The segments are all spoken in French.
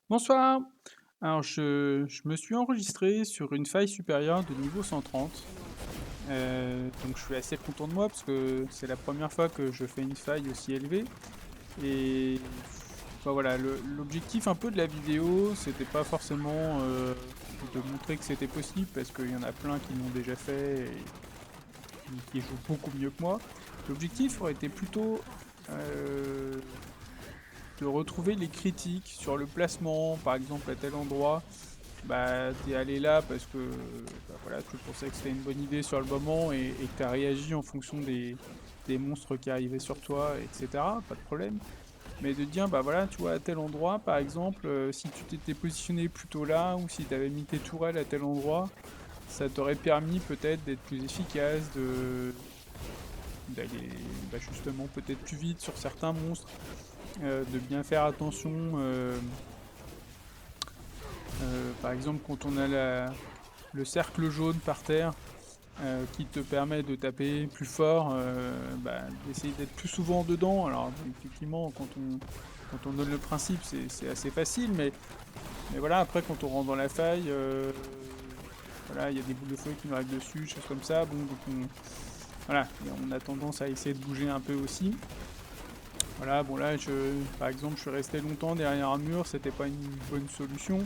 Bonsoir. Alors je me suis enregistré sur une faille supérieure de niveau 130, donc je suis assez content de moi parce que c'est la première fois que je fais une faille aussi élevée et bah, voilà, l'objectif un peu de la vidéo, c'était pas forcément, de montrer que c'était possible parce qu'il y en a plein qui l'ont déjà fait et qui jouent beaucoup mieux que moi. L'objectif aurait été plutôt, heu, de retrouver les critiques sur le placement, par exemple à tel endroit. Bah, tu es allé là parce que, bah, voilà, tu pensais que c'était une bonne idée sur le moment et que tu as réagi en fonction des monstres qui arrivaient sur toi et cetera, pas de problème. Mais de dire, bah, voilà, tu vois, à tel endroit, par exemple, si tu t'étais positionné plutôt là ou si tu avais mis tes tourelles à tel endroit, ça t'aurait permis peut-être d'être plus efficace, d'aller, bah, justement peut-être plus vite sur certains monstres, de bien faire attention, par exemple quand on a le cercle jaune par terre, qui te permet de taper plus fort, bah, d'essayer d'être plus souvent dedans. Alors bon, effectivement, quand on donne le principe, c'est assez facile, mais voilà, après quand on rentre dans la faille, voilà, il y a des boules de feu qui nous arrivent dessus, choses comme ça. Bon, donc voilà, et on a tendance à essayer de bouger un peu aussi. Voilà, bon là, par exemple, je suis resté longtemps derrière un mur, c'était pas une bonne solution.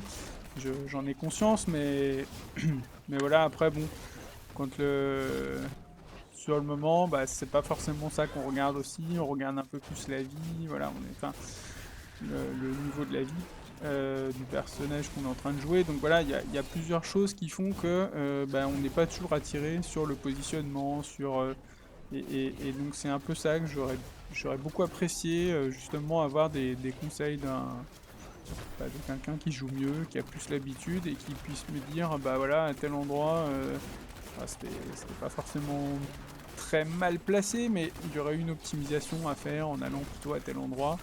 J'en ai conscience, mais mais voilà, après bon, quand le sur le moment, bah, c'est pas forcément ça qu'on regarde aussi, on regarde un peu plus la vie, voilà, le niveau de la vie, du personnage qu'on est en train de jouer. Donc voilà, il y a plusieurs choses qui font que, bah, on n'est pas toujours attiré sur le positionnement, et donc c'est un peu ça que j'aurais beaucoup apprécié, justement avoir des conseils de quelqu'un qui joue mieux, qui a plus l'habitude et qui puisse me dire: «Bah, voilà, à tel endroit, bah, c'était pas forcément très mal placé, mais il y aurait eu une optimisation à faire en allant plutôt à tel endroit».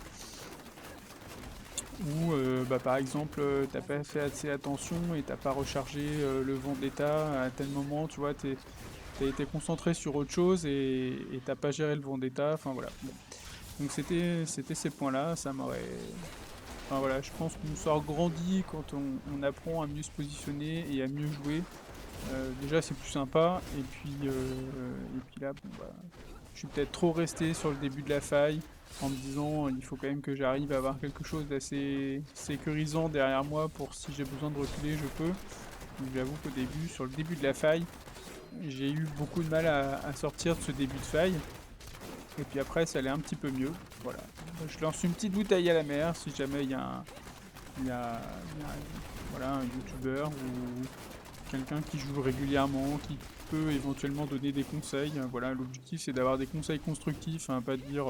Ou, bah, par exemple, tu pas fait assez attention et t'as pas rechargé, le Vendetta à tel moment, tu vois? Tu été concentré sur autre chose et tu pas géré le Vendetta, enfin voilà, bon. Donc c'était ces points-là, ça m'aurait enfin voilà, je pense qu'on sort grandi quand on apprend à mieux se positionner et à mieux jouer. Déjà, c'est plus sympa et puis là, bon, bah, je suis peut-être trop resté sur le début de la faille en me disant: «Il faut quand même que j'arrive à avoir quelque chose d'assez sécurisant derrière moi pour si j'ai besoin de reculer, je peux». Donc j'avoue qu'au début, sur le début de la faille, j'ai eu beaucoup de mal à sortir de ce début de faille et puis après ça allait un petit peu mieux. Voilà. Je lance une petite bouteille à la mer si jamais il y a voilà, un youtubeur ou quelqu'un qui joue régulièrement, qui peut éventuellement donner des conseils, voilà, l'objectif c'est d'avoir des conseils constructifs, hein, pas de dire,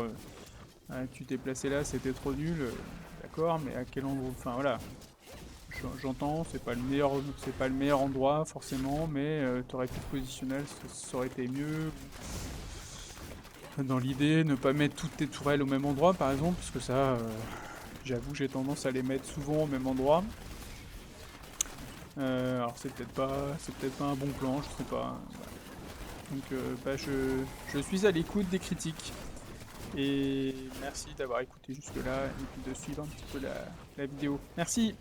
«Ah tu t'es placé là, c'était trop nul», d'accord, mais à quel endroit enfin voilà, j'entends, c'est pas le meilleur endroit forcément, mais tu aurais pu te positionner, ça aurait été mieux. Dans l'idée, ne pas mettre toutes tes tourelles au même endroit par exemple, parce que ça, j'avoue, j'ai tendance à les mettre souvent au même endroit. Alors c'est peut-être pas un bon plan, je sais pas, voilà. Donc bah, je suis à l'écoute des critiques et merci d'avoir écouté jusque-là et puis de suivre un petit peu la vidéo. Merci.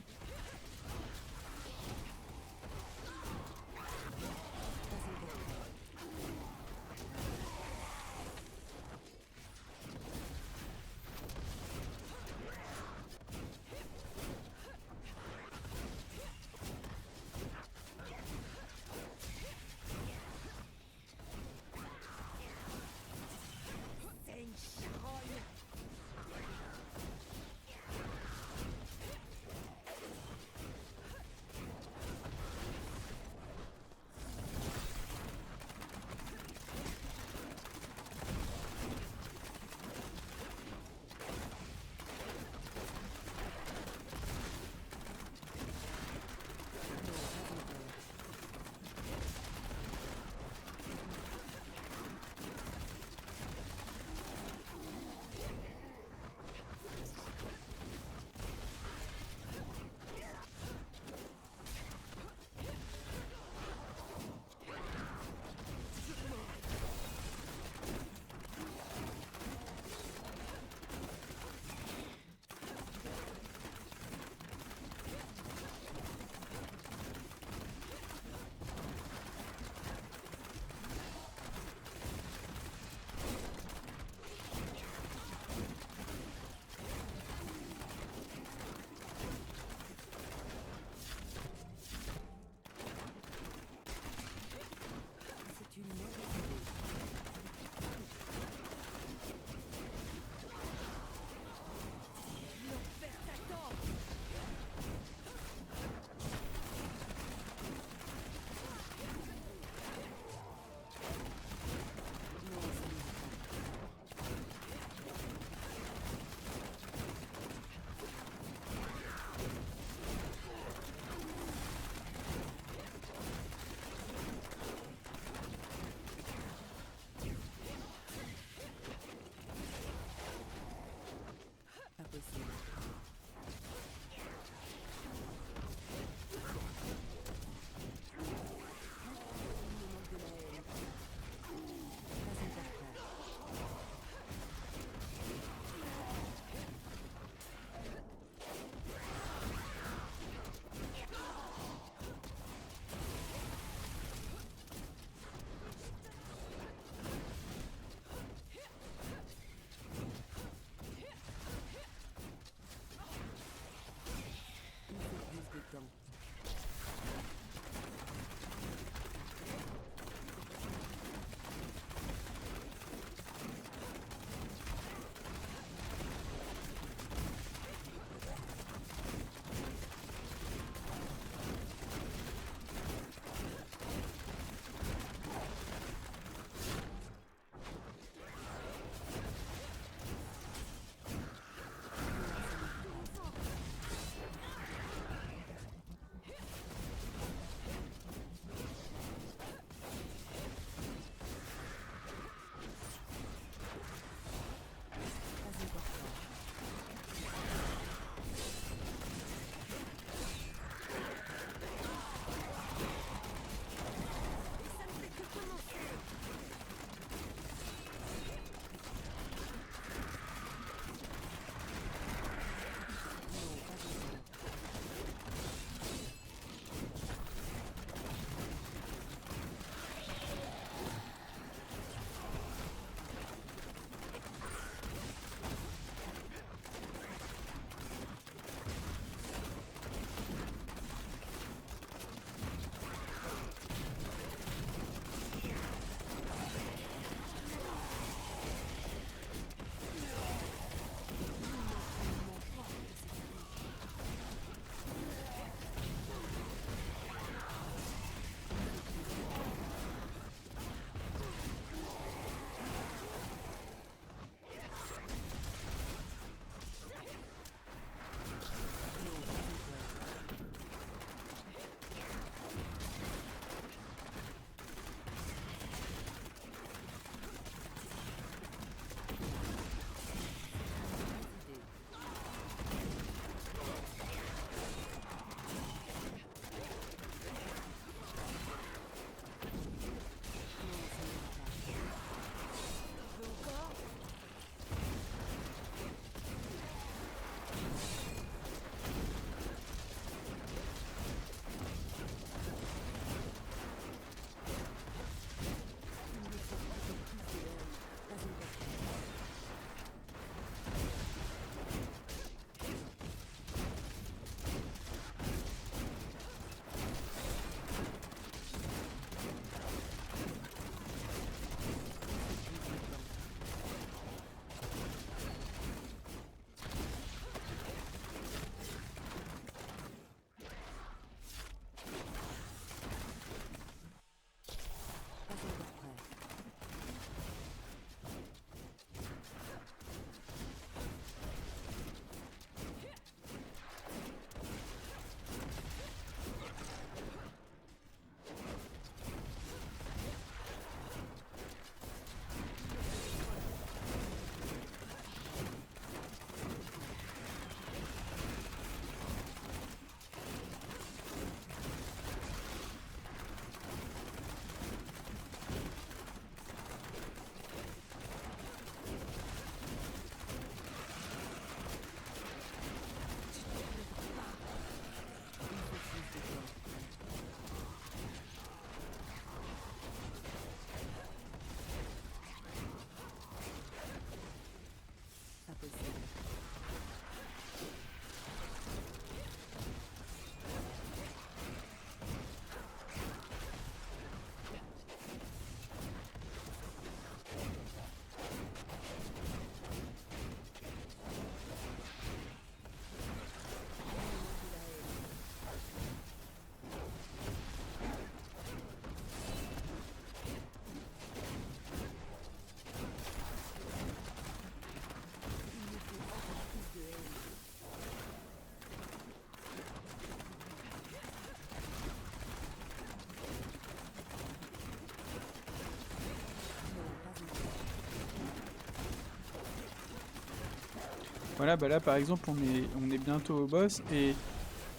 Voilà, bah là par exemple on est bientôt au boss et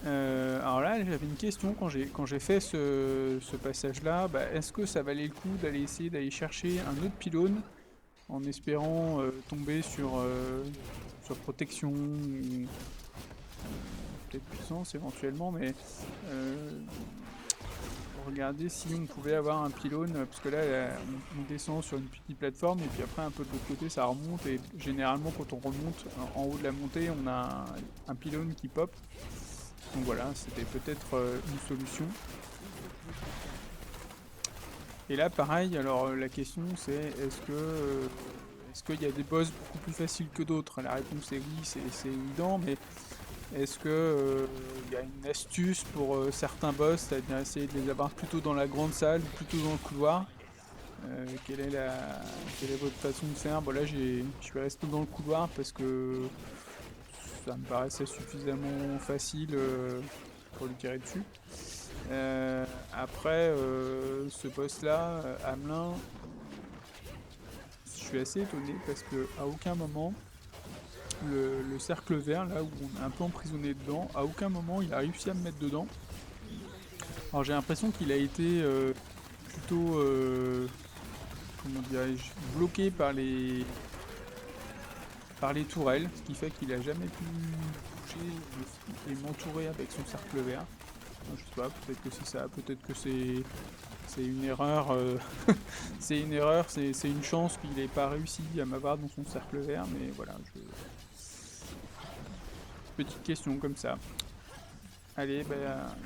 alors là j'avais une question quand j'ai fait ce passage-là, bah, est-ce que ça valait le coup d'aller essayer d'aller chercher un autre pylône en espérant tomber sur protection ou peut-être puissance éventuellement, mais regarder si on pouvait avoir un pylône, parce que là, on descend sur une petite plateforme et puis après un peu de l'autre côté ça remonte et généralement quand on remonte en haut de la montée on a un pylône qui pop. Donc voilà, c'était peut-être une solution. Et là pareil, alors la question c'est est-ce qu'il y a des boss beaucoup plus faciles que d'autres? La réponse est oui, c'est évident, mais est-ce que il y a une astuce pour certains boss, c'est-à-dire essayer de les avoir plutôt dans la grande salle ou plutôt dans le couloir? Quelle est votre façon de faire? Bon là je suis resté dans le couloir parce que ça me paraissait suffisamment facile pour lui tirer dessus. Après ce boss là, Hamelin, je suis assez étonné parce que à aucun moment le cercle vert là où on est un peu emprisonné dedans, à aucun moment il a réussi à me mettre dedans. Alors j'ai l'impression qu'il a été plutôt comment dirais-je, bloqué par les tourelles, ce qui fait qu'il a jamais pu bouger et m'entourer avec son cercle vert. Je sais pas, peut-être que c'est ça, peut-être que c'est une erreur, c'est une erreur, c'est une chance qu'il n'ait pas réussi à m'avoir dans son cercle vert, mais voilà, petite question comme ça. Allez, bah,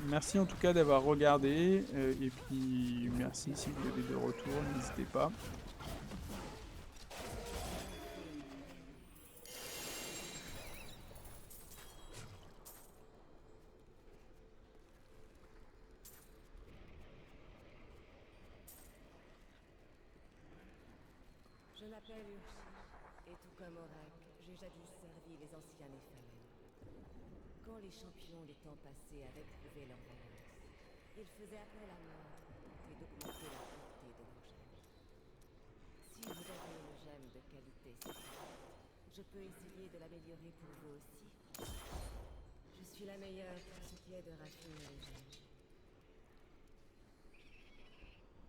merci en tout cas d'avoir regardé, et puis merci si vous avez des retours, n'hésitez pas. Je m'appelle Urshi, et tout comme Orak, j'ai jadis servi les anciens Néphalem. Quand les champions des temps passés avaient prouvé leur valeur, ils faisaient appel à moi pour tenter d'augmenter la portée de leurs gemmes. Si vous avez une gemme de qualité suffisante, je peux essayer de l'améliorer pour vous aussi. Je suis la meilleure pour ce qui est de raffiner les gemmes.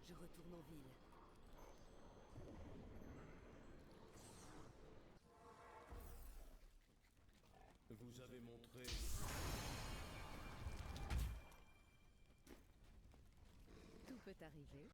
Je retourne en ville. Vous avez montré... Tout peut arriver.